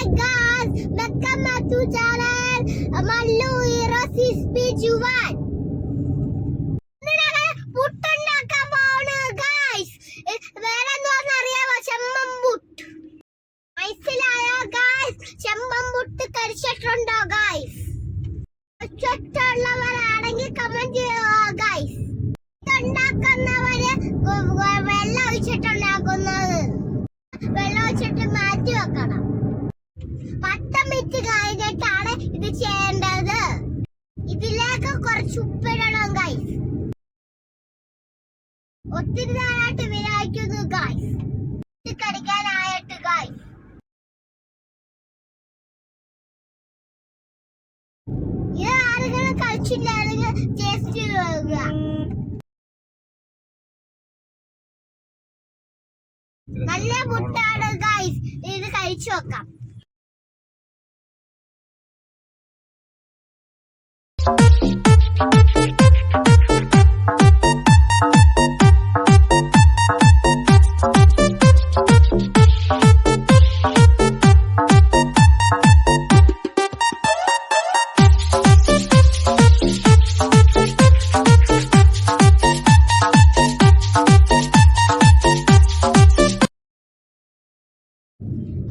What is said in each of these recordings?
Hi guys, welcome to channel Mallu Heroes Speech 1. പുട്ടുണ്ടാക്കാൻ പോവാണ് guys. വേറെന്ന് പറഞ്ഞറിയാമോ? ചെമ്പമ്പുട്ട്. മനസ്സിലായ guys? ചെമ്പമ്പുട്ട് കഴിച്ചിട്ടുണ്ടോ guys? കഴിച്ചിട്ടുള്ളവരാണെങ്കിൽ comment ചെയ്യുക ഗൈസ്. ഉണ്ടാക്കുന്നവര് വെള്ളം ഒഴിച്ചിട്ടുണ്ടാക്കുന്നത്. വെള്ളം ഒഴിച്ചിട്ട് മാറ്റി വെക്കണം. 10 മിനിറ്റ് കഴിഞ്ഞിട്ടാണ് ഇത് ചെയ്യേണ്ടത്. ഇതിലേക്ക് കുറച്ച് ഉപ്പിടണം ഗൈസ്. ഒത്തിരി നേരമായിട്ട് വിരായിക്കുന്നു ഗൈസ്. കടിക്കാനായിട്ട് ഗൈസ്. ഇത് ആരെങ്കിലും കഴിച്ചില്ലാണെങ്കിൽ ടേസ്റ്റ് ചെയ്യുക. നല്ല മുട്ടാണ് ഗൈസ്. ഇത് കഴിച്ചു നോക്കാം.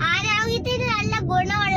ആരോഗ്യത്തിന് നല്ല ഗുണമുള്ള